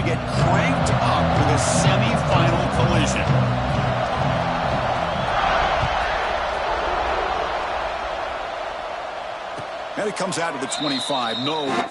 get cranked up for the semifinal collision. And it comes out to the 25. No.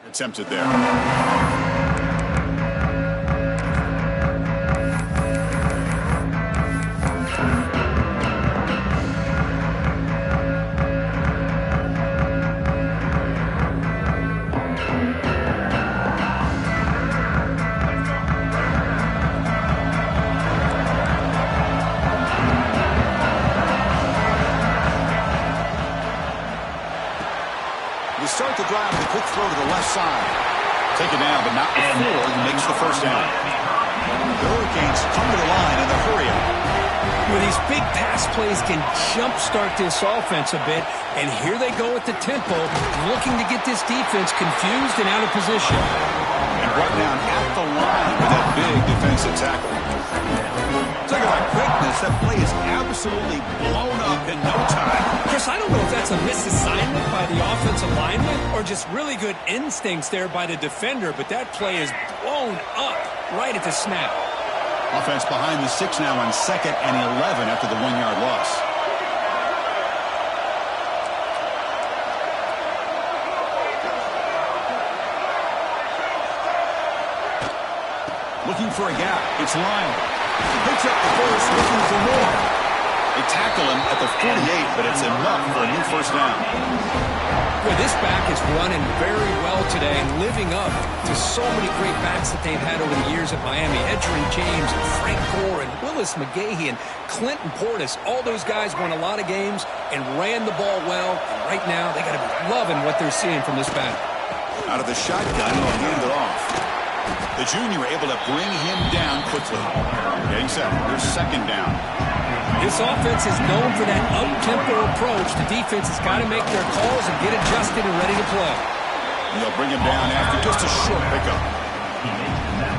Attempted there. We start the drive with a quick throw to the left side. Take it down, but not before he makes the first down. The Hurricanes come to the line in the hurry-up. Well, these big pass plays can jumpstart this offense a bit, and here they go at the tempo, looking to get this defense confused and out of position. And brought down at the line with that big defensive tackle. Talk about quickness, that play is absolutely blown up in no time. Chris, I don't know if that's a misassignment by the offensive lineman or just really good instincts there by the defender, but that play is blown up right at the snap. Offense behind the 6 now on 2nd and 11 after the 1-yard loss. Looking for a gap. It's Lyle. Picks up the first, looking for more. They tackle him at the 48, but it's enough for a new first down. Well, this back is running very well today and living up to so many great backs that they've had over the years at Miami. Edgerrin James and Frank Gore and Willis McGahee and Clinton Portis. All those guys won a lot of games and ran the ball well. And right now, they got to be loving what they're seeing from this back. Out of the shotgun, he'll hand it off. The junior able to bring him down quickly. Getting set. Here's 2nd down. This offense is known for that up-tempo approach. The defense has got to make their calls and get adjusted and ready to play. And they'll bring him down after just a short pickup.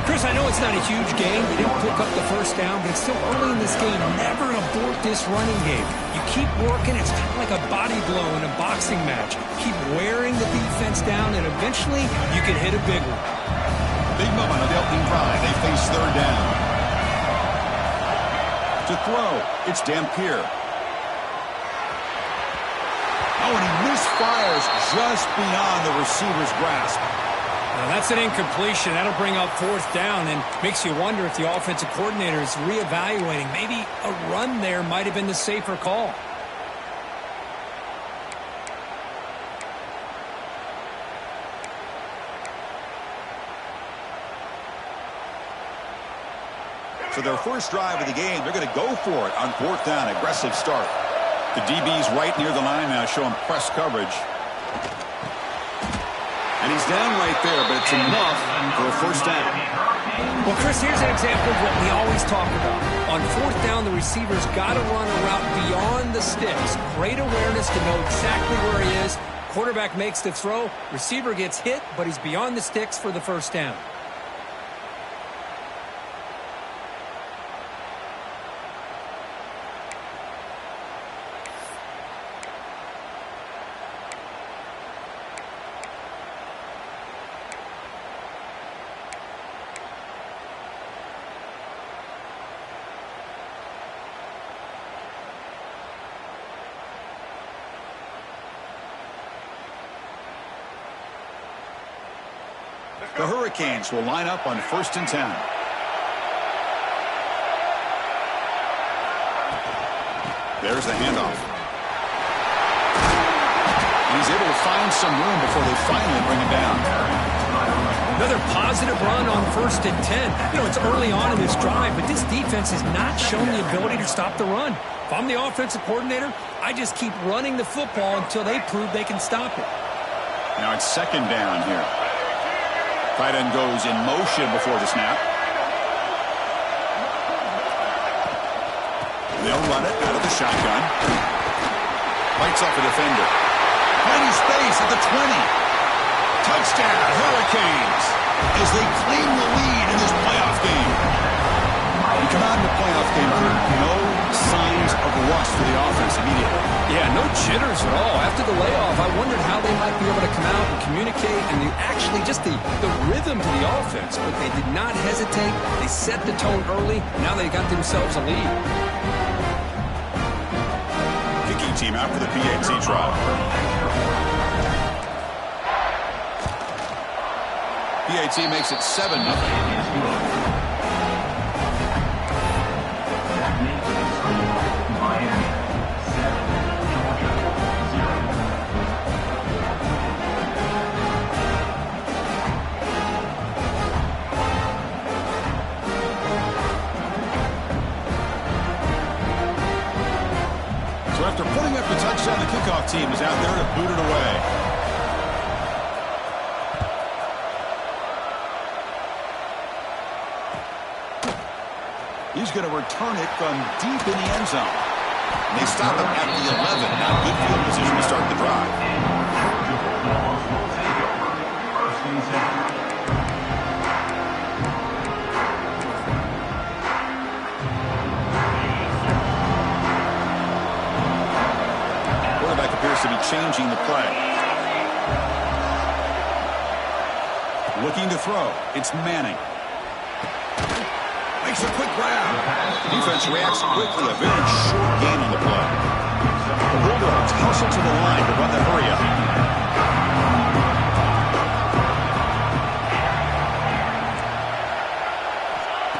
Chris, I know it's not a huge game. They didn't pick up the first down, but it's still early in this game. Never abort this running game. You keep working. It's kind of like a body blow in a boxing match. Keep wearing the defense down, and eventually you can hit a big one. Big moment of the opening drive. They face 3rd down. To throw, it's Dampier. Oh, and he misfires just beyond the receiver's grasp. Now that's an incompletion. That'll bring up 4th down and makes you wonder if the offensive coordinator is reevaluating. Maybe a run there might have been the safer call. So their first drive of the game, they're going to go for it on 4th down. Aggressive start. The DB's right near the line now, showing press coverage. And he's down right there, but it's enough for a first down. Well, Chris, here's an example of what we always talk about. On 4th down, the receiver's got to run a route beyond the sticks. Great awareness to know exactly where he is. Quarterback makes the throw. Receiver gets hit, but he's beyond the sticks for the first down. The Hurricanes will line up on 1st and 10. There's the handoff. And he's able to find some room before they finally bring him down. Another positive run on 1st and 10. You know, it's early on in this drive, but this defense has not shown the ability to stop the run. If I'm the offensive coordinator, I just keep running the football until they prove they can stop it. Now it's 2nd down here. Tight end goes in motion before the snap. They'll run it out of the shotgun. Bites off a defender. Plenty space at the 20. Touchdown, Hurricanes, as they claim the lead in this playoff game. We come out in the playoff game, no signs of rust for the offense immediately. Yeah, no jitters at all. After the layoff, I wondered how they might be able to come out and communicate and actually just the rhythm to the offense. But they did not hesitate. They set the tone early. Now they got themselves a lead. Kicking team out for the PAT trial. PAT makes it 7-0. So after putting up the touchdown, the kickoff team is out there to boot it away. He's going to return it from deep in the end zone. And they stop him at the 11. Now good field position to start the drive. Quarterback appears to be changing the play. Looking to throw. It's Manning. Makes a quick grab. Defense reacts quickly. A very short gain on the play. The Bulldogs hustle to the line to run the hurry up.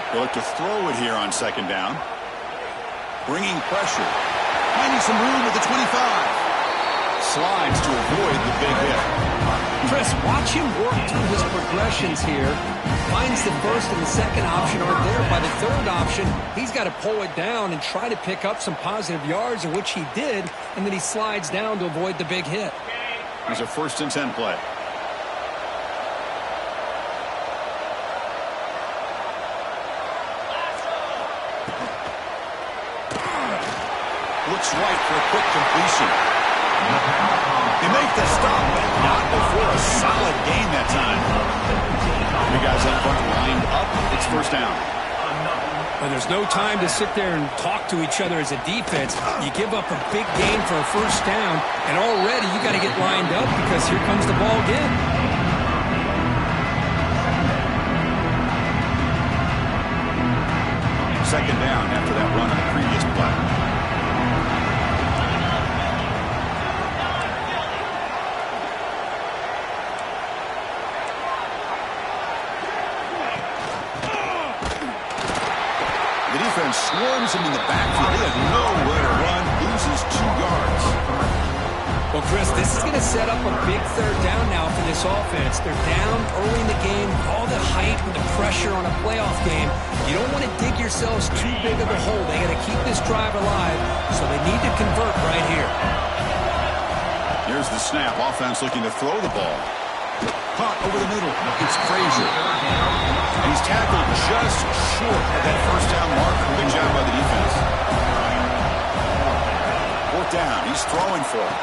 They look to throw it here on 2nd down. Bringing pressure. Finding some room at the 25. Slides to avoid the big hit. Chris, watch him work through his progressions here. Finds the first and the second option aren't there. By the third option, he's got to pull it down and try to pick up some positive yards, which he did, and then he slides down to avoid the big hit. Here's a 1st and 10 play. Looks right for a quick completion. They make the stop, but not before a solid gain that time. You guys up front lined up. It's 1st down. Well, there's no time to sit there and talk to each other as a defense. You give up a big gain for a 1st down, and already you got to get lined up because here comes the ball again. 2nd down after that run on the previous play. Swarms him in the backfield. He had nowhere to run. Loses 2 yards. Well, Chris, this is going to set up a big 3rd down now for this offense. They're down early in the game. All the hype and the pressure on a playoff game. You don't want to dig yourselves too big of a hole. They got to keep this drive alive, so they need to convert right here. Here's the snap. Offense looking to throw the ball. Caught over the middle. It's Frazier. And he's tackled just short of that 1st down marker. Good job by the defense. 4th down. He's throwing for it.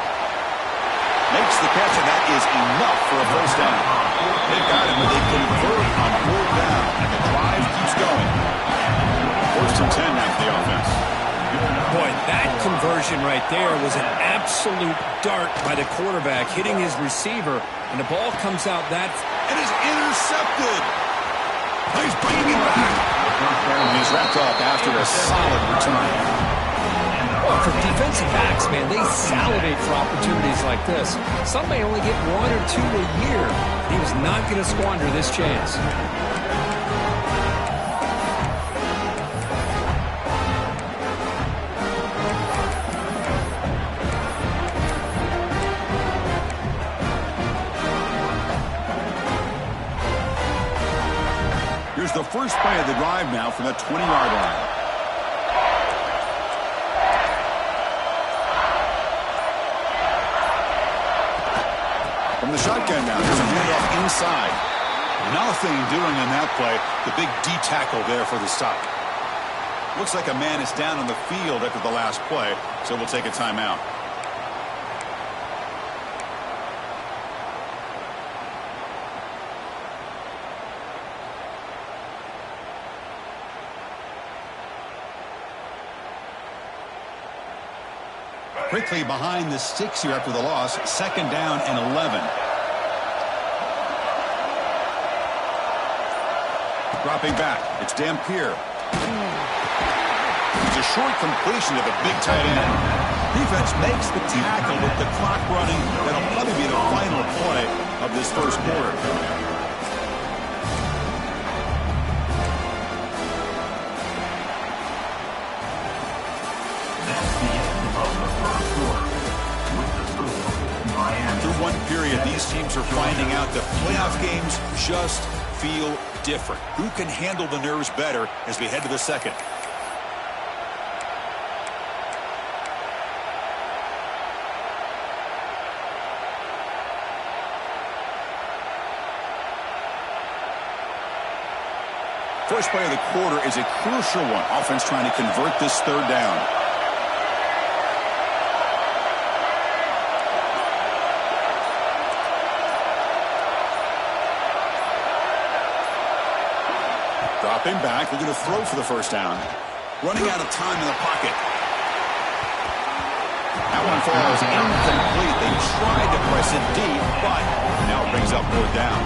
Makes the catch, and that is enough for a 1st down. They've got him, but they convert on 4th down, and the drive keeps going. 1st and 10 now for the offense. Boy, that conversion right there was an absolute dart by the quarterback, hitting his receiver, and the ball comes out that. It is intercepted. He's bringing it back. And he's wrapped up after a solid return. Well, For defensive backs, man, they salivate for opportunities like this. Some may only get 1 or 2 a year. He was not going to squander this chance. Here's the first play of the drive now from the 20-yard line. From the shotgun now, there's a handoff inside. Nothing doing on that play. The big D tackle there for the stop. Looks like a man is down on the field after the last play, so we'll take a timeout. Quickly behind the sticks here after the loss. 2nd down and 11. Dropping back. It's Dampier. It's a short completion to the big tight end. Defense makes the tackle with the clock running. That'll probably be the final play of this first quarter. Through one period, these teams are finding out that playoff games just feel different. Who can handle the nerves better as we head to the second? First play of the quarter is a crucial one. Offense trying to convert this 3rd down. Dropping back, looking to throw for the first down. Running out of time in the pocket. That one falls incomplete. They tried to press it deep, but now it brings up 4th down.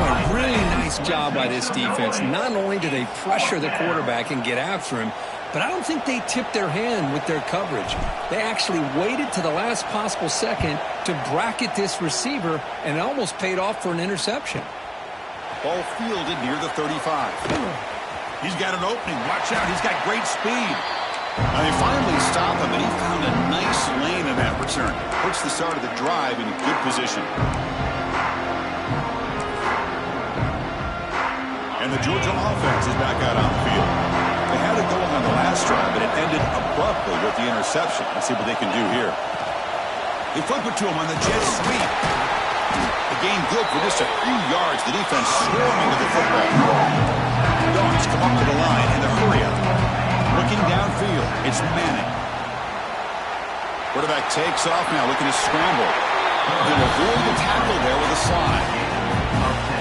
A really nice job by this defense. Not only do they pressure the quarterback and get after him, but I don't think they tipped their hand with their coverage. They actually waited to the last possible second to bracket this receiver, and it almost paid off for an interception. Ball fielded near the 35. He's got an opening. Watch out. He's got great speed. Now they finally stop him, and he found a nice lane in that return. Puts the start of the drive in a good position. And the Georgia offense is back out on the field. They had it going on the last drive, but it ended abruptly with the interception. Let's see what they can do here. They flip it to him on the jet sweep. The gain good for just a few yards. The defense swarming to the football. Dogs come up to the line in the hurry-up. Looking downfield, it's Manning. Quarterback takes off now, looking to scramble. He'll avoid the tackle there with a slide.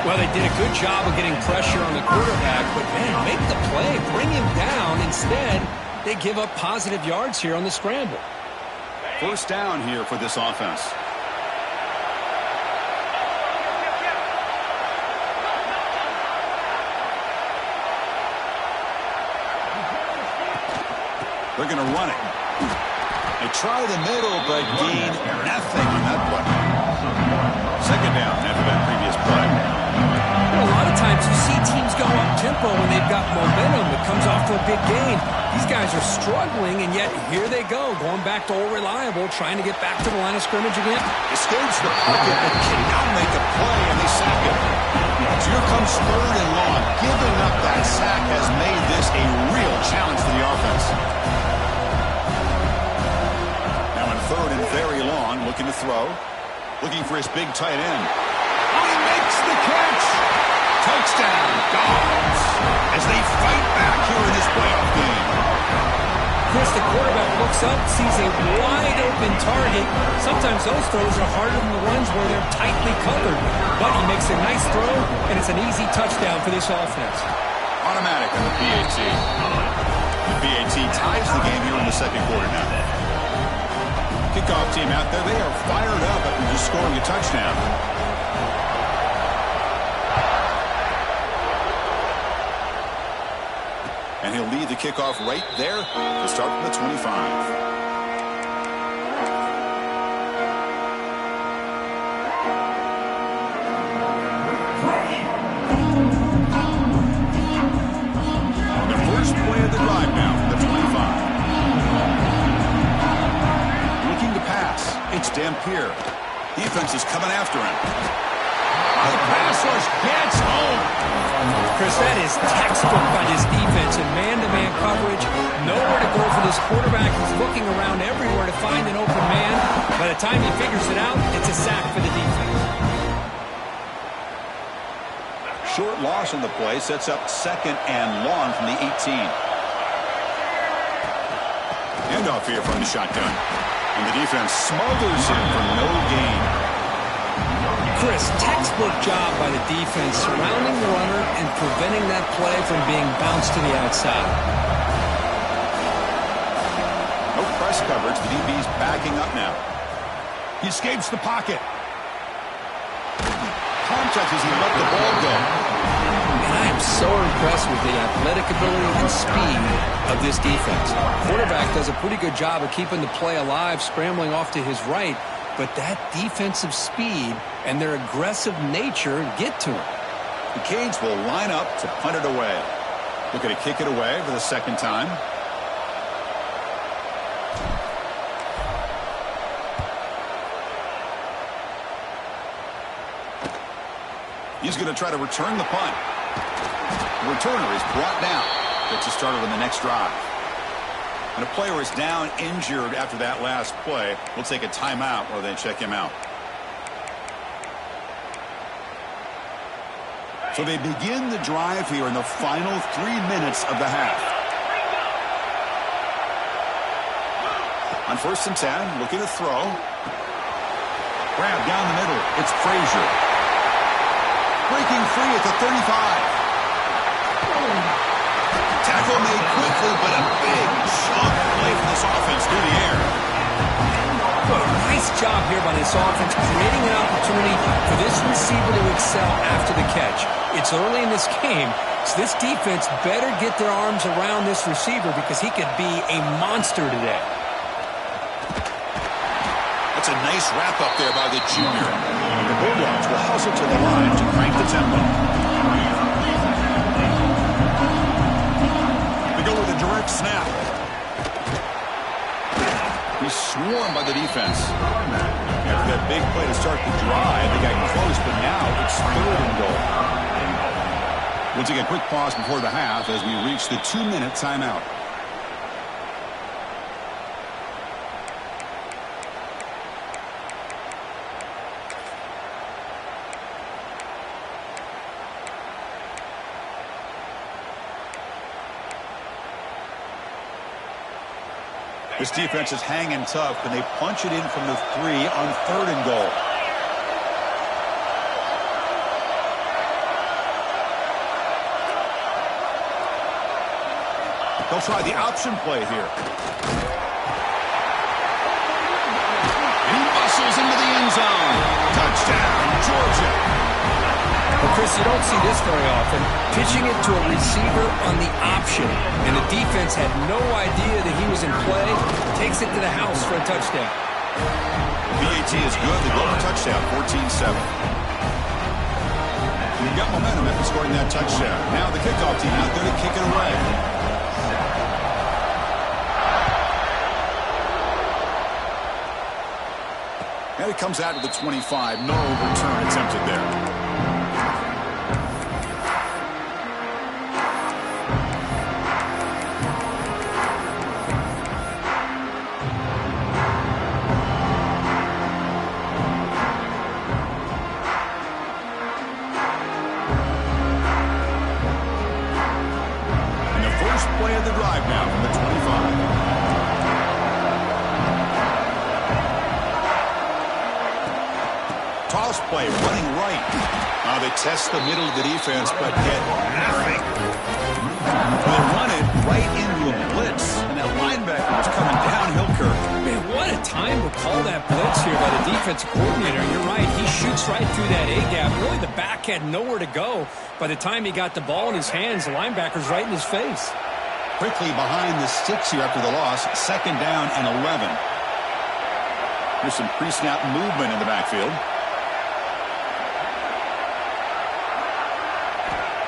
Well, they did a good job of getting pressure on the quarterback, but, man, make the play, bring him down. Instead, they give up positive yards here on the scramble. First down here for this offense. They're going to run it. They try the middle, but gain nothing on that play. 2nd down after that previous play. Well, a lot of times you see teams go up-tempo when they've got momentum that comes off for a big gain. These guys are struggling, and yet here they go, going back to old reliable, trying to get back to the line of scrimmage again. Escapes the pocket, but cannot make a play, and they sack him. So here comes 3rd and long. Giving up that sack has made this a real challenge for the offense. Now in 3rd and very long, looking to throw. Looking for his big tight end. Oh, he makes the catch! Touchdown, Dogs! As they fight back here in this playoff game. Chris, the quarterback looks up, sees a wide-open target. Sometimes those throws are harder than the ones where they're tightly covered. But he makes a nice throw, and it's an easy touchdown for this offense. Automatic on the PAT. The PAT ties the game here in the 2nd quarter now. Kickoff team out there, they are fired up after just scoring a touchdown. And And he'll lead the kickoff right there to start from the 25. First play of the drive now from the 25. Looking to pass. It's Dampier. Defense is coming after him. The pass rush gets home. Chris, that is textbook by this defense in man-to-man coverage. Nowhere to go for this quarterback. He's looking around everywhere to find an open man. By the time he figures it out, it's a sack for the defense. Short loss on the play sets up 2nd and long from the 18. Handoff here from the shotgun. And the defense smothers him for no gain. Chris, textbook job by the defense surrounding the runner and preventing that play from being bounced to the outside. No press coverage. The DB's backing up now. He escapes the pocket. Contact as he let the ball go. And I am so impressed with the athletic ability and speed of this defense. Quarterback does a pretty good job of keeping the play alive, scrambling off to his right, but that defensive speed and their aggressive nature get to him. The Canes will line up to punt it away. Looking to kick it away for the 2nd time. He's going to try to return the punt. The returner is brought down. Gets us started on the next drive. And a player is down injured after that last play. We'll take a timeout while they check him out. So they begin the drive here in the final 3 minutes of the half. On 1st and 10, looking to throw. Grab down the middle. It's Frazier. Breaking free at the 35. Tackle made quickly, but a big chunk play for this offense through the air. Well, nice job here by this offense, creating an opportunity for this receiver to excel after the catch. It's early in this game, so this defense better get their arms around this receiver because he could be a monster today. That's a nice wrap-up there by the junior. The Bulldogs will hustle to the line to crank the tempo. They go with a direct snap. He's swarmed by the defense. After that big play to start the drive, they got close, but now it's 3rd and goal. We'll take a quick pause before the half as we reach the 2-minute timeout. This defense is hanging tough, and they punch it in from the 3 on 3rd and goal. They'll try the option play here. And he muscles into the end zone. Touchdown, Georgia. Well, Chris, you don't see this very often. Pitching it to a receiver on the option, and the defense had no idea that he was in play. Takes it to the house for a touchdown. BAT is good. They go for touchdown, 14-7. You've got momentum after scoring that touchdown. Now the kickoff team out there to kick it away. And it comes out to the 25. No return attempted there. Play of the drive now from the 25. Toss play, running right. They test the middle of the defense, but get nothing. They run it right into a blitz, and that linebacker was coming downhill, Kirk. Man, what a time to call that blitz here by the defensive coordinator. You're right, he shoots right through that A-gap. Really, the back had nowhere to go. By the time he got the ball in his hands, the linebacker's right in his face. Quickly behind the sticks here after the loss. 2nd down and 11. Here's some pre-snap movement in the backfield.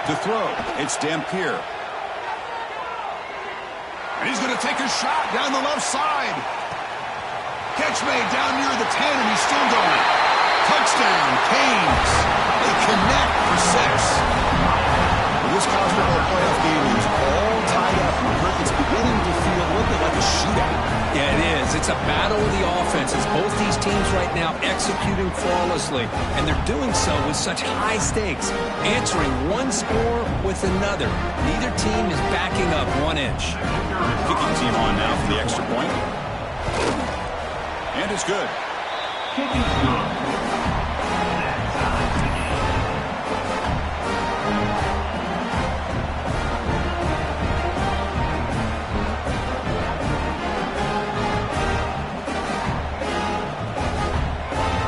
To throw, it's Dampier. And he's going to take a shot down the left side. Catch made down near the 10, and he's still going. Touchdown, Canes. They connect for 6. This college football playoff game is all tied up. It's beginning to feel a little bit like a shootout. Yeah, it is. It's a battle of the offenses. Both these teams right now executing flawlessly, and they're doing so with such high stakes, answering one score with another. Neither team is backing up 1 inch. Kicking team on now for the extra point. And it's good. Kicking good.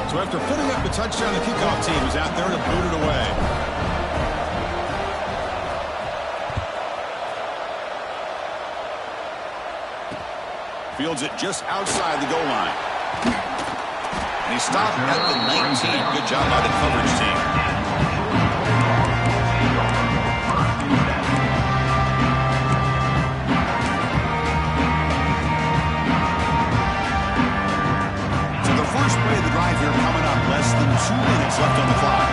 So after putting up the touchdown, the kickoff team is out there to boot it away. Fields it just outside the goal line. And he stopped at the 19. Good job by the coverage team. First play of the drive here coming up. Less than 2 minutes left on the clock.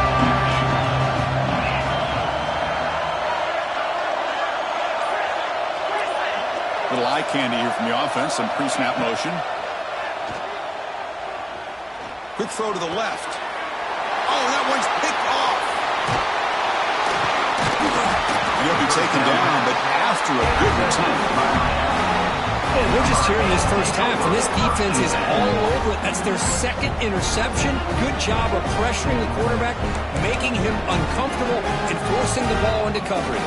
Little eye candy here from the offense. Some pre-snap motion. Quick throw to the left. Oh, that one's picked off. And he'll be taken down, but after a good return. Oh, we're just here in this first half, and this defense is all over it. That's their 2nd interception. Good job of pressuring the quarterback, making him uncomfortable, and forcing the ball into coverage.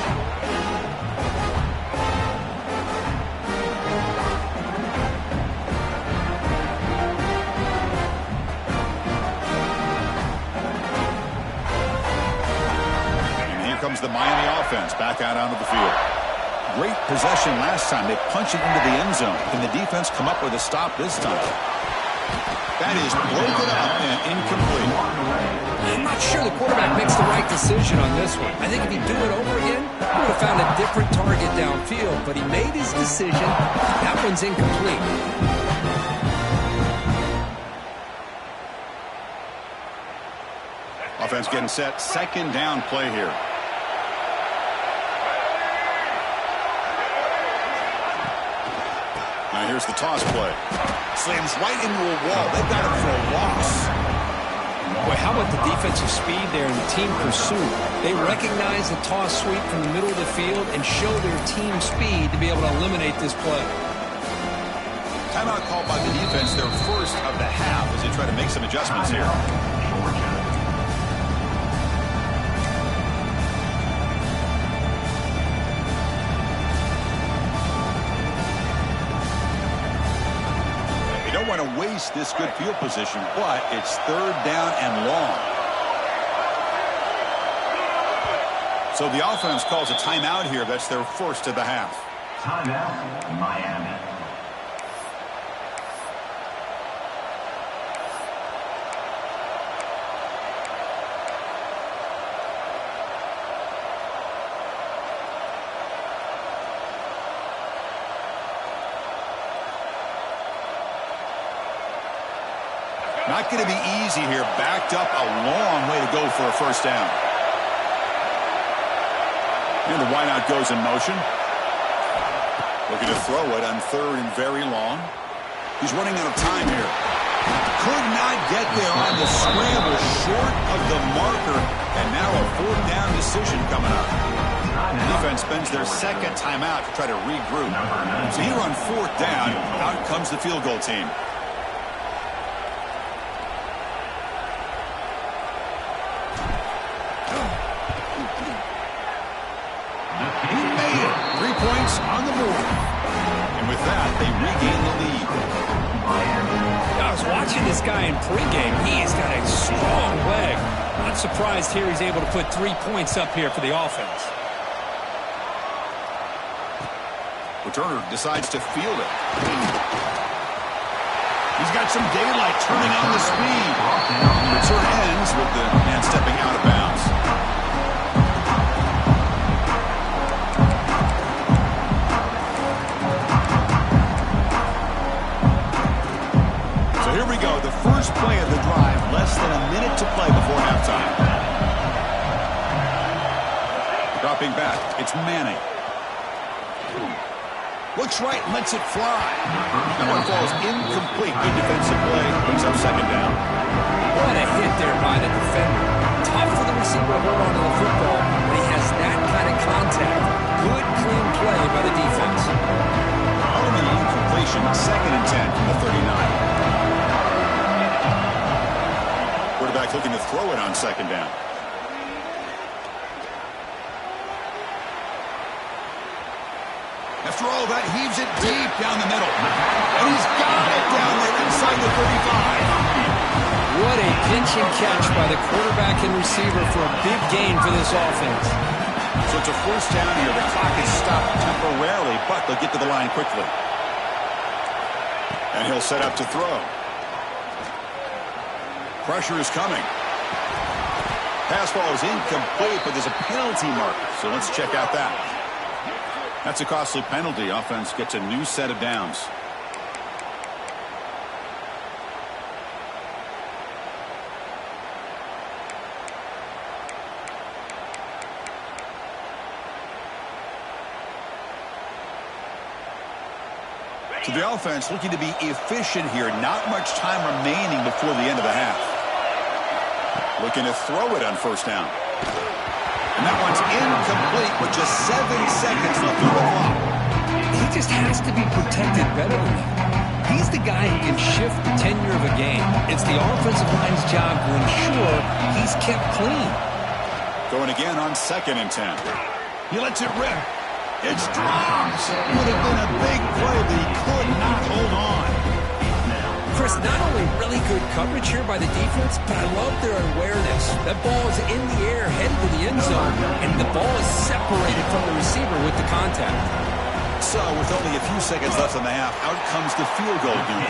And here comes the Miami offense back out onto the field. Great possession last time. They punch it into the end zone. Can the defense come up with a stop this time? That is broken up and incomplete. I'm not sure the quarterback makes the right decision on this one. I think if he'd do it over again, he would have found a different target downfield. But he made his decision. That one's incomplete. Offense getting set. 2nd down play here. Now here's the toss play. Slams right into a wall. They've got him for a loss. Boy, how about the defensive speed there and the team pursuit? They recognize the toss sweep from the middle of the field and show their team speed to be able to eliminate this play. Timeout called by the defense, their first of the half, as they try to make some adjustments here. Want to waste this good field position, but it's 3rd down and long. So the offense calls a timeout here. That's their first of the half. Timeout, Miami. Not going to be easy here. Backed up a long way to go for a first down. And the wideout goes in motion. Looking to throw it on 3rd and very long. He's running out of time here. Could not get there on the scramble, short of the marker. And now a 4th down decision coming up. The defense spends their 2nd timeout to try to regroup. So here on 4th down, out comes the field goal team. On the board. And with that, they regain the lead. I was watching this guy in pregame. He has got a strong leg. Not surprised here he's able to put 3 points up here for the offense. Returner decides to field it. He's got some daylight turning on the speed. Return ends with the man stepping out of bounds. So here we go. The first play of the drive. Less than a minute to play before halftime. Dropping back. It's Manning. Looks right, lets it fly. That one falls incomplete. Good defensive play. Brings up second down. What a hit there by the defender. Tough for the receiver to hold on to the football when he has that kind of contact. Good, clean play by the defense. Ultimate incompletion. Second and 10 from the 39. Quarterback looking to throw it on second down. After all that, heaves it deep down the middle. And he's got it down there inside the 35. What a pitch and catch by the quarterback and receiver for a big gain for this offense. So it's a first down here. The clock is stopped temporarily, but they'll get to the line quickly. And he'll set up to throw. Pressure is coming. Pass ball is incomplete, but there's a penalty marker. So let's check out that. That's a costly penalty. Offense gets a new set of downs. So the offense looking to be efficient here. Not much time remaining before the end of the half. Looking to throw it on first down. And that one's incomplete with just 7 seconds left on the clock. He just has to be protected better than that. He's the guy who can shift the tenure of a game. It's the offensive line's job to ensure he's kept clean. Going again on second and 10. He lets it rip. It's dropped. Would have been a big play, but he could not hold on. Chris, not only really good coverage here by the defense, but I love their awareness. That ball is in the air, headed to the end zone, and the ball is separated from the receiver with the contact. So, with only a few seconds left in the half, out comes the field goal duty.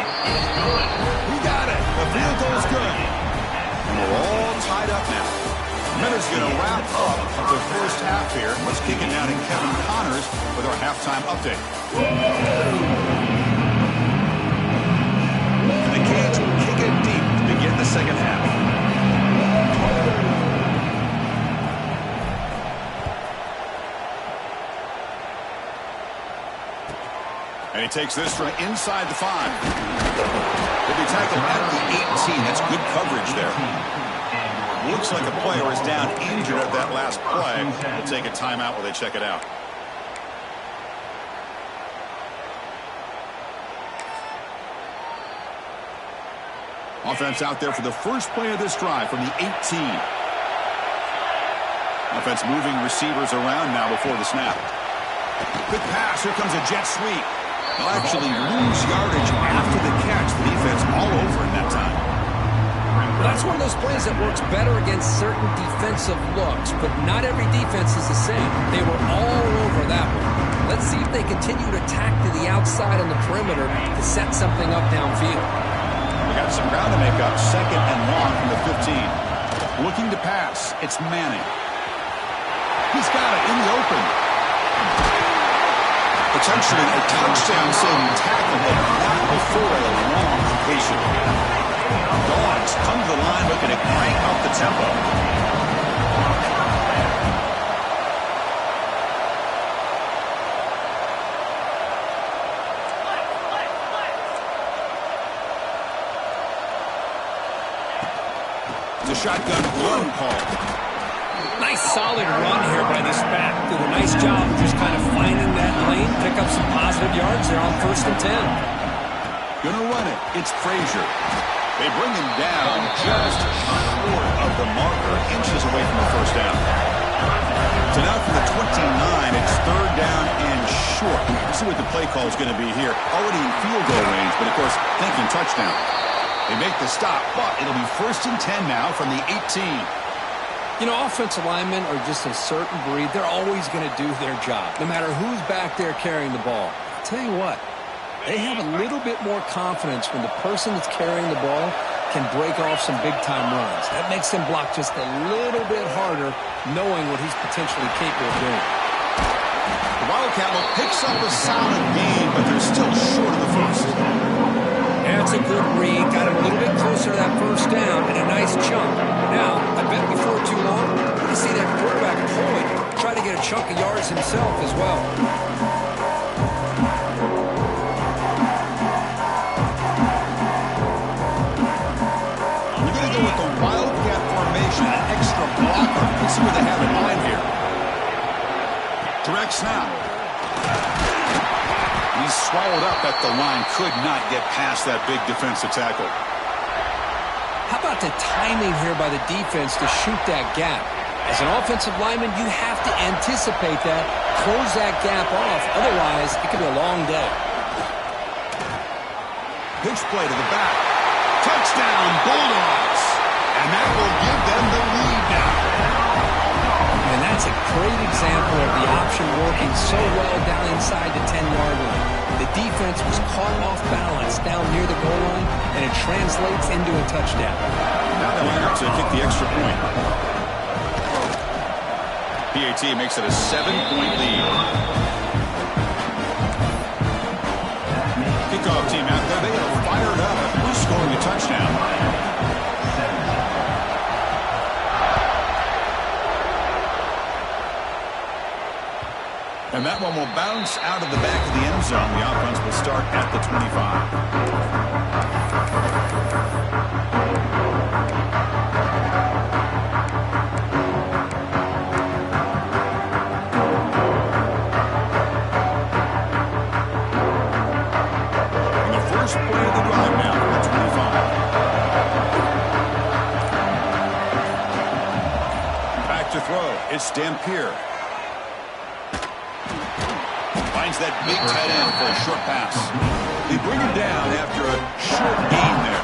He got it. The field goal's good. And we're all tied up now. Minutes going to wrap up the first half here. Let's kick it down to Kevin Connors with our halftime update. The Canes will kick it deep to begin the second half. And he takes this from inside the 5. He'll be tackled at the 18. That's good coverage there. Looks like a player is down injured at that last play. We'll take a timeout while they check it out. Offense out there for the first play of this drive from the 18. Offense moving receivers around now before the snap. Quick pass. Here comes a jet sweep. They'll actually lose yardage after the catch. The defense all over in that time. Well, that's one of those plays that works better against certain defensive looks, but not every defense is the same. They were all over that one. Let's see if they continue to tack to the outside on the perimeter to set something up downfield. They got some ground to make up. Second and long from the 15. Looking to pass. It's Manning. He's got it in the open. Potentially a touchdown-saving tackle, but not before a long completion. Dogs come to the line looking to crank up the tempo. It's a shotgun run call. Nice solid run here by this back. Did a nice job of just kind of finding that lane, pick up some positive yards there on first and 10. Gonna run it. It's Frazier. They bring him down just short of the marker, inches away from the first down. So now from the 29, it's third down and short. Let's see what the play call is going to be here. Already in field goal range, but of course, thinking touchdown. They make the stop, but it'll be first and 10 now from the 18. You know, offensive linemen are just a certain breed. They're always going to do their job, no matter who's back there carrying the ball. Tell you what, they have a little bit more confidence when the person that's carrying the ball can break off some big-time runs. That makes them block just a little bit harder, knowing what he's potentially capable of doing. The Wildcat picks up a solid gain, but they're still short of the first. That's a good read. Got him a little bit closer to that first down and a nice chunk. Now, I bet before too long, you see that quarterback Boyd try to get a chunk of yards himself as well. We're going to go with the Wildcat formation, an extra blocker. Let's see what they have in mind here. Direct snap. He's swallowed up at the line. Could not get past that big defensive tackle. How about the timing here by the defense to shoot that gap? As an offensive lineman, you have to anticipate that, close that gap off. Otherwise, it could be a long day. Pitch play to the back. Touchdown, Bulldogs. And that will give them the lead now. And that's a great example of the option working so well down inside the 10-yard line. The defense was caught off balance down near the goal line, and it translates into a touchdown. Now they'll have to kick the extra point. PAT makes it a 7-point lead. Kickoff team out there. They are fired up. Who's scoring a touchdown? And that one will bounce out of the back of the end zone. The offense will start at the 25. And the first play of the drive now at the 25. Back to throw. It's Dampier. Finds that big tight end for a short pass. They bring him down after a short gain there.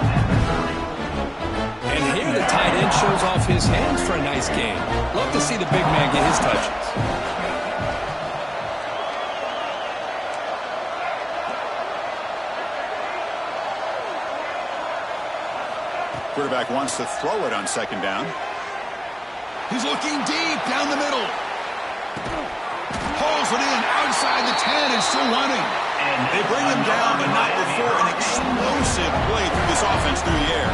And here the tight end shows off his hands for a nice gain. Love to see the big man get his touches. Quarterback wants to throw it on second down. He's looking deep down the middle. Pulls it in outside the 10 and still running. And they bring him down, but not before an explosive play through this offense through the air.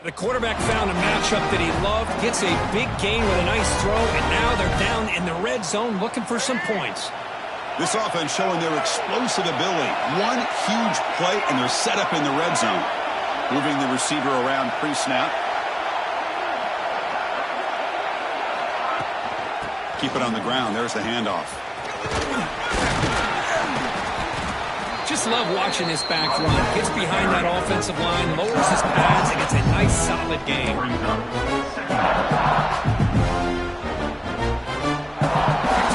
The quarterback found a matchup that he loved, gets a big gain with a nice throw, and now they're down in the red zone looking for some points. This offense showing their explosive ability. One huge play, and they're set up in the red zone. Moving the receiver around pre-snap. Keep it on the ground. There's the handoff. Just love watching this back run. Gets behind that offensive line, lowers his pads, and gets a nice solid gain. So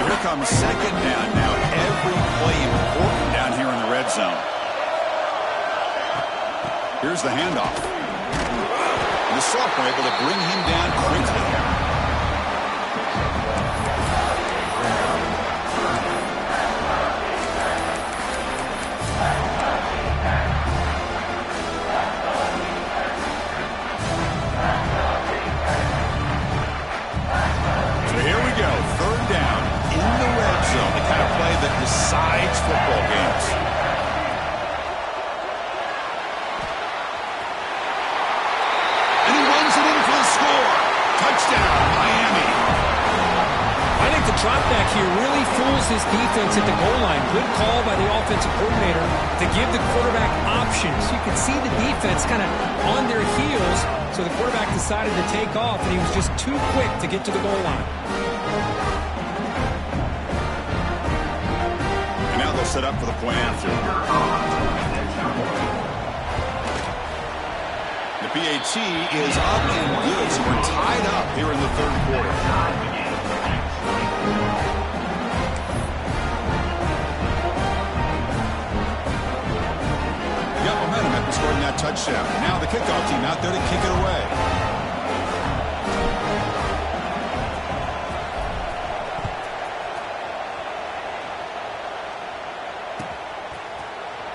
here comes second down. Now every play important down here in the red zone. Here's the handoff. And the sophomore able to bring him down quickly. That decides football games. And he runs it in for the score. Touchdown, Miami. I think the drop back here really fools his defense at the goal line. Good call by the offensive coordinator to give the quarterback options. You can see the defense kind of on their heels, so the quarterback decided to take off, and he was just too quick to get to the goal line. Set up for the point after. The PAT is up and good, so we're tied up here in the third quarter. Got momentum after scoring that touchdown. Now the kickoff team out there to kick it away.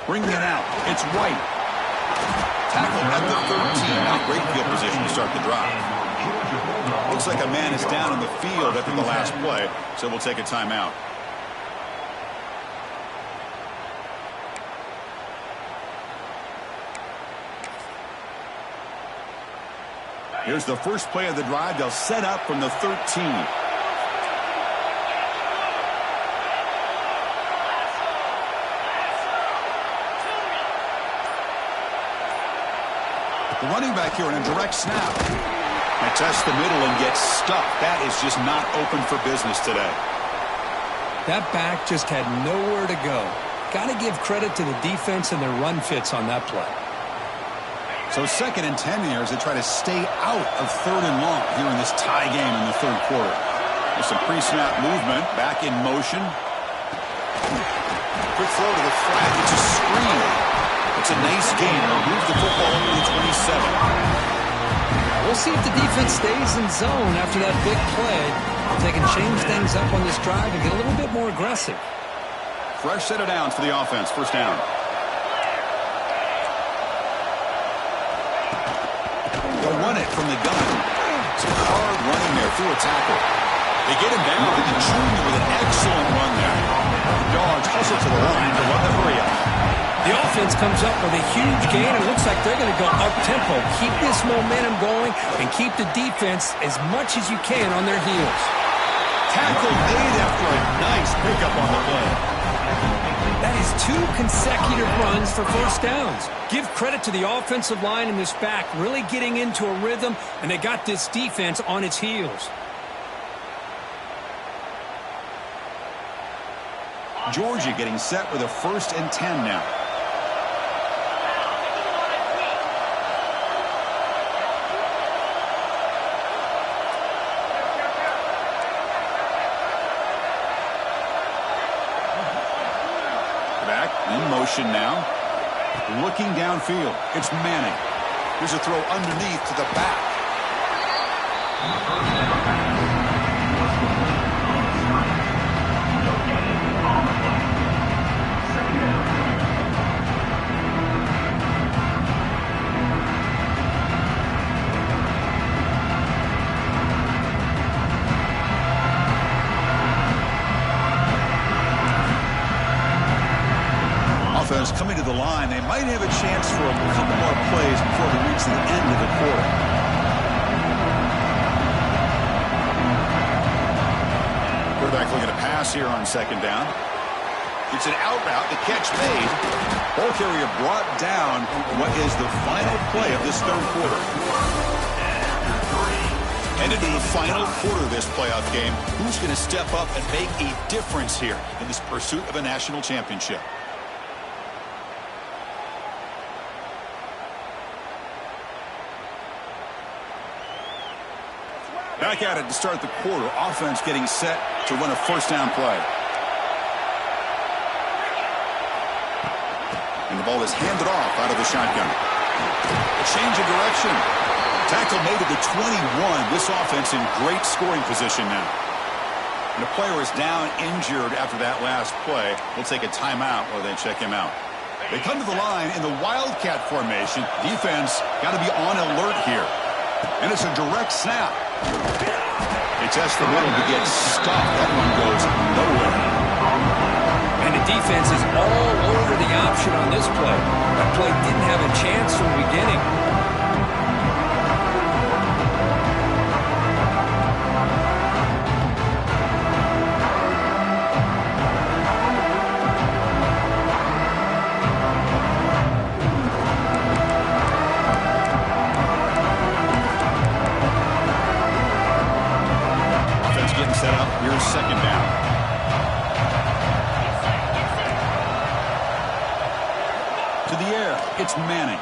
Bringing it out. It's White. Tackle at the 13. Not great field position to start the drive. Looks like a man is down in the field after the last play, so we'll take a timeout. Here's the first play of the drive. They'll set up from the 13. The running back here in a direct snap. They test the middle and get stuck. That is just not open for business today. That back just had nowhere to go. Got to give credit to the defense and their run fits on that play. So 2nd and 10 here as they try to stay out of 3rd and long here in this tie game in the third quarter. There's some pre-snap movement. Back in motion. Quick throw to the flat. It's a screen. It's a nice game. They'll move the football over to 27. We'll see if the defense stays in zone after that big play. If they can change things up on this drive and get a little bit more aggressive. Fresh set of downs for the offense. First down. They'll run it from the gun. Some hard running there through a tackle. They get him down. The junior with an excellent run there. Dogs hustle to the line to run the hurry up. The offense comes up with a huge gain. It looks like they're going to go up-tempo. Keep this momentum going and keep the defense as much as you can on their heels. Tackle made after a nice pickup on the play. That is 2 consecutive runs for first downs. Give credit to the offensive line and this back really getting into a rhythm, and they got this defense on its heels. Georgia getting set with a 1st and 10 now. Back in motion now. Looking downfield. It's Manning. Here's a throw underneath to the back. Offense coming to the line. They might have a chance for a couple more plays before they reach the end of the quarter. Quarterback looking to pass here on 2nd down. It's an out route. The catch made. Ball carrier brought down. What is the final play of this third quarter? And into the final quarter of this playoff game, who's going to step up and make a difference here in this pursuit of a national championship? Back at it to start the quarter. Offense getting set to run a 1st down play. And the ball is handed off out of the shotgun. A change of direction. Tackle made at the 21. This offense in great scoring position now. And the player is down injured after that last play. We'll take a timeout while they check him out. They come to the line in the Wildcat formation. Defense got to be on alert here. And it's a direct snap. They test the middle to get stuck. That one goes nowhere. And the defense is all over the option on this play. That play didn't have a chance from the beginning. Set up. Here's 2nd down. To the air. It's Manning.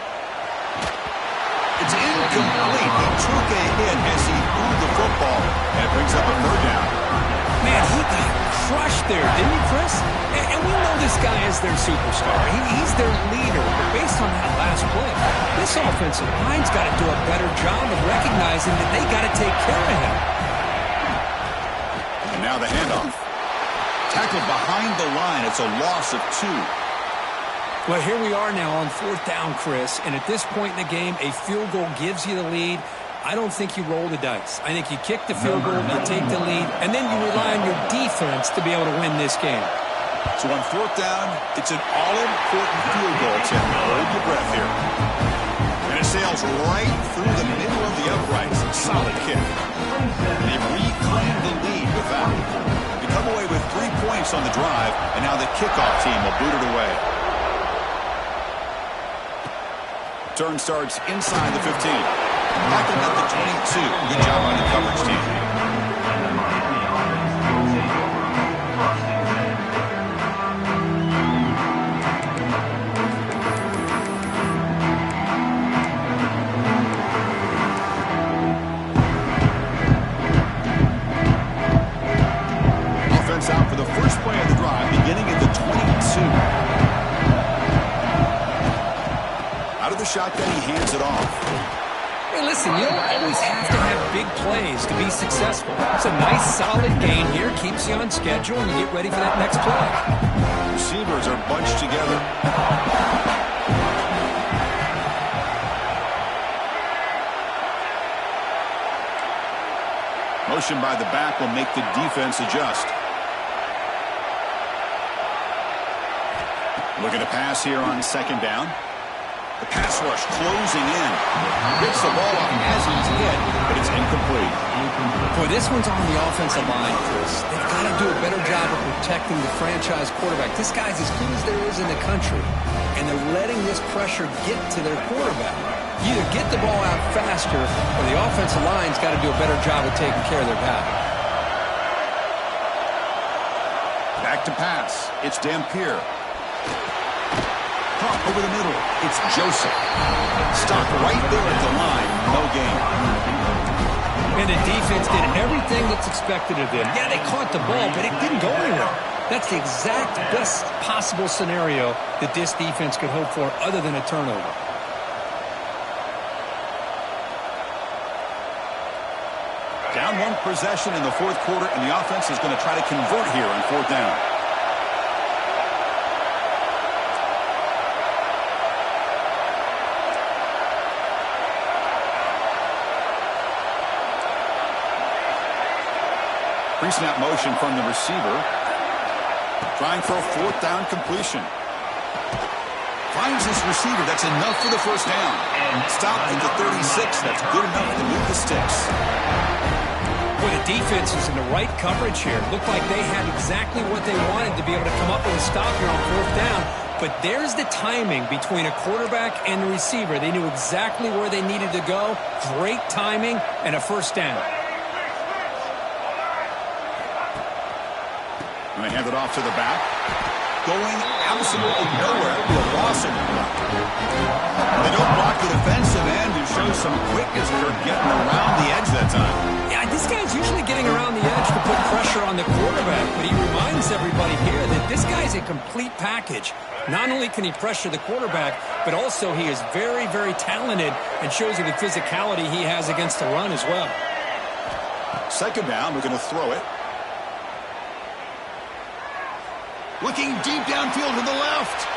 It's in. complete. He took a hit as he threw the football, and it brings up a third down. Man, he got crushed there, didn't he, Chris? And we know this guy is their superstar. He's their leader. But based on that last play, this offensive line's got to do a better job of recognizing that they got to take care of him. And now the handoff. Tackled behind the line. It's a loss of 2. Well, here we are now on 4th down, Chris. And at this point in the game, a field goal gives you the lead. I don't think you roll the dice. I think you kick the field goal, you take the lead, and then you rely on your defense to be able to win this game. So on 4th down, it's an all-important field goal, Tim. Hold your breath here. And it sails right through the middle of the uprights. Solid kick. They reclaim the lead with that. They come away with 3 points on the drive, and now the kickoff team will boot it away. Turn starts inside the 15. Tackled at the 22. Good job on the coverage team. Offense out for the first play of the drive, beginning at the 22. Out of the shotgun, he hands it off. Hey, listen, you don't always have to have big plays to be successful. It's a nice, solid gain here. Keeps you on schedule, and you get ready for that next play. Receivers are bunched together. Motion by the back will make the defense adjust. Looking to pass here on 2nd down. The pass rush closing in. Gets the ball off as he's hit, but it's incomplete. Boy, this one's on the offensive line, Chris. They've got to do a better job of protecting the franchise quarterback. This guy's as good as there is in the country, and they're letting this pressure get to their quarterback. You either get the ball out faster, or the offensive line's got to do a better job of taking care of their guy. Back to pass. It's Dampier. Pump over the middle. It's Joseph. Stopped right there at the line. No gain. And the defense did everything that's expected of them. Yeah, they caught the ball, but it didn't go anywhere. That's the exact best possible scenario that this defense could hope for other than a turnover. Down 1 possession in the 4th quarter, and the offense is going to try to convert here on 4th down. Pre-snap motion from the receiver. Trying for a 4th down completion. Finds his receiver. That's enough for the first down. Stopped at the 36. That's good enough to move the sticks. Boy, the defense is in the right coverage here. Looked like they had exactly what they wanted to be able to come up with a stop here on 4th down. But there's the timing between a quarterback and the receiver. They knew exactly where they needed to go. Great timing and a first down. And they hand it off to the back. Going absolutely nowhere. It'll be a loss of the block. They don't block the defensive end, who shows some quickness for getting around the edge that time. Yeah, this guy's usually getting around the edge to put pressure on the quarterback, but he reminds everybody here that this guy's a complete package. Not only can he pressure the quarterback, but also he is very, very talented and shows you the physicality he has against the run as well. 2nd down, we're going to throw it. Looking deep downfield to the left.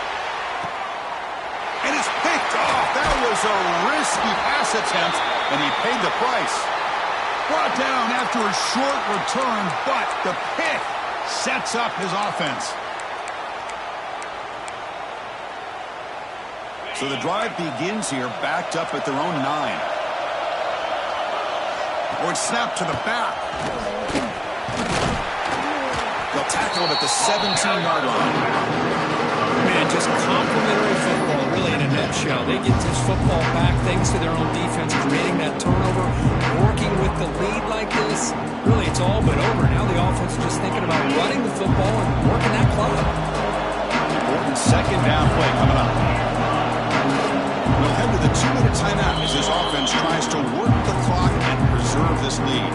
And it's picked off. That was a risky pass attempt, and he paid the price. Brought down after a short return, but the pick sets up his offense. So the drive begins here, backed up at their own 9. Or it's snapped to the back. They'll tackle him at the 17-yard line. Man, just complimentary football, really, in a nutshell. They get this football back thanks to their own defense, creating that turnover, working with the lead like this. Really, it's all but over. Now the offense is just thinking about running the football and working that clock. Important 2nd down play coming up. We'll head to the 2-minute timeout as this offense tries to this lead.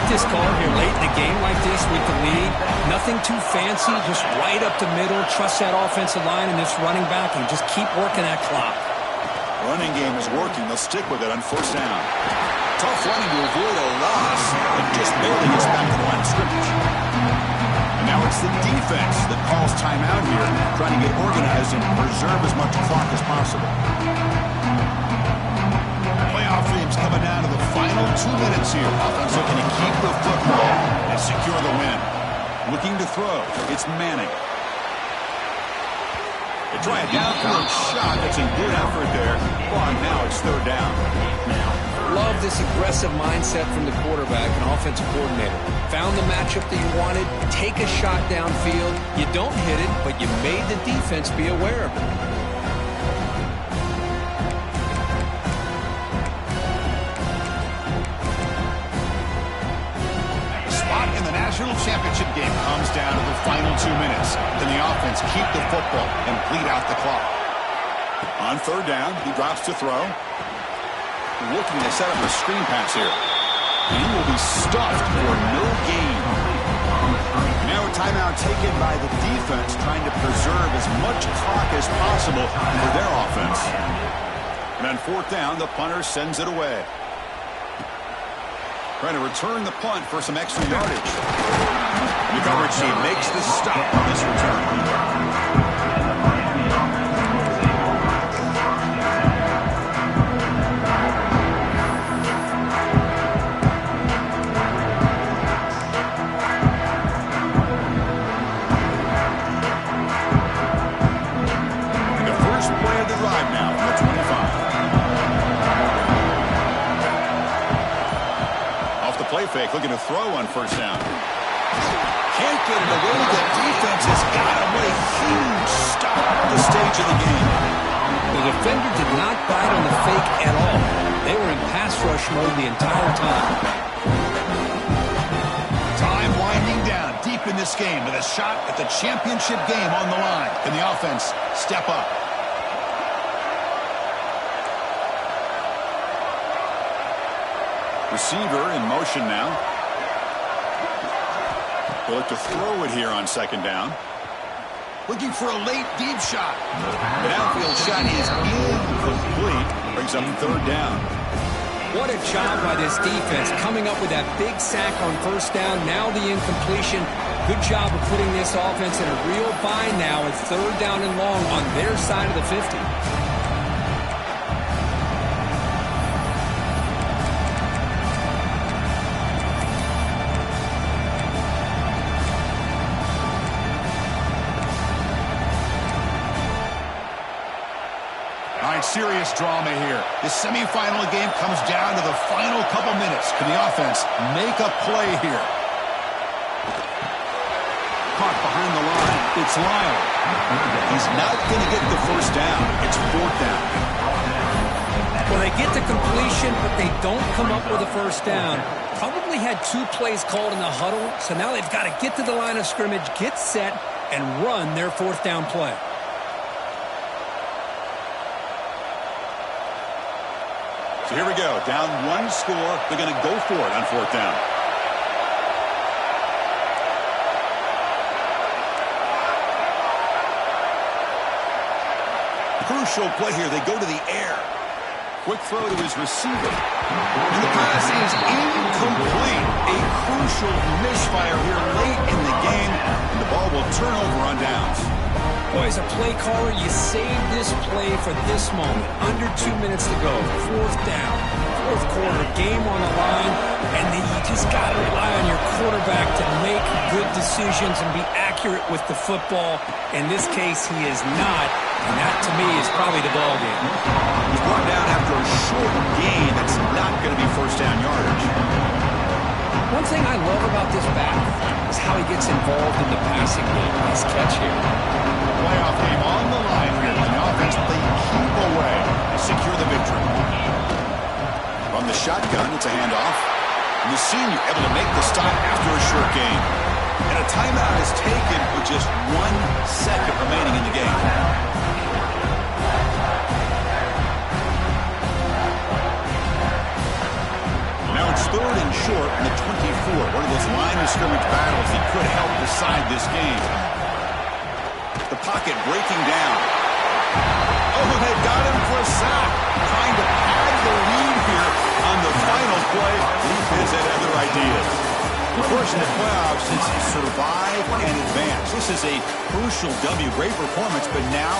This call here late in the game like this with the lead. Nothing too fancy, just right up the middle. Trust that offensive line and this running back and just keep working that clock. Running game is working. They'll stick with it on first down. Tough running to avoid a loss and just barely gets back to the line of scrimmage. And now it's the defense that calls timeout here, trying to get organized and preserve as much clock as possible. Playoff games coming down to the final 2 minutes here. Offense looking to keep the football and secure the win. Looking to throw. It's Manning. They try a downfield shot. That's a good effort there. Well, now it's third down. Love this aggressive mindset from the quarterback and offensive coordinator. Found the matchup that you wanted. Take a shot downfield. You don't hit it, but you made the defense be aware of it. National championship game comes down to the final 2 minutes. Can the offense keep the football and bleed out the clock? On third down, he drops to throw. Looking to set up a screen pass here. He will be stuffed for no gain. Now a timeout taken by the defense, trying to preserve as much clock as possible for their offense. And on fourth down, the punter sends it away. Trying to return the punt for some extra yardage. The coverage team makes the stop on this return. The first play of the drive now on the 25. Play fake, looking to throw on first down. Can't get it away. The defense has got him with a huge stop at the stage of the game. The defender did not bite on the fake at all. They were in pass rush mode the entire time. Time winding down deep in this game with a shot at the championship game on the line. Can the offense step up? Receiver in motion now. They'll look to throw it here on second down. Looking for a late deep shot. The downfield shot is incomplete. Brings up third down. What a job by this defense coming up with that big sack on first down. Now the incompletion. Good job of putting this offense in a real bind now with third down and long on their side of the 50. Serious drama here. The semifinal game comes down to the final couple minutes. Can the offense make a play here? Caught behind the line. It's Lyle. He's not going to get the first down. It's fourth down. Well, they get the completion, but they don't come up with a first down. Probably had 2 plays called in the huddle, so now they've got to get to the line of scrimmage, get set, and run their fourth down play. So here we go. Down 1 score. They're going to go for it on fourth down. Crucial play here. They go to the air. Quick throw to his receiver. And the pass is incomplete. A crucial misfire here late in the game. And the ball will turn over on downs. Boy, as a play caller, you save this play for this moment. Under 2 minutes to go. Fourth down. Fourth quarter. Game on the line. And then you just got to rely on your quarterback to make good decisions and be accurate with the football. In this case, he is not. And that, to me, is probably the ball game. He's brought down after a short gain. That's not going to be first down yardage. One thing I love about this back is how he gets involved in the passing game. Nice catch here. Playoff game on the line here. And the offense they keep away to secure the victory. From the shotgun, it's a handoff. And the senior able to make the stop after a short gain. And a timeout is taken with just 1 second remaining in the game. Now it's 3rd and short on the 24. One of those line of scrimmage battles that could help decide this game. The pocket breaking down. Oh, they've got him for a sack. Trying to pad the lead here on the final play. Defense had other ideas. Of course, in the playoffs, it's survive and advance. This is a crucial W. Great performance, but now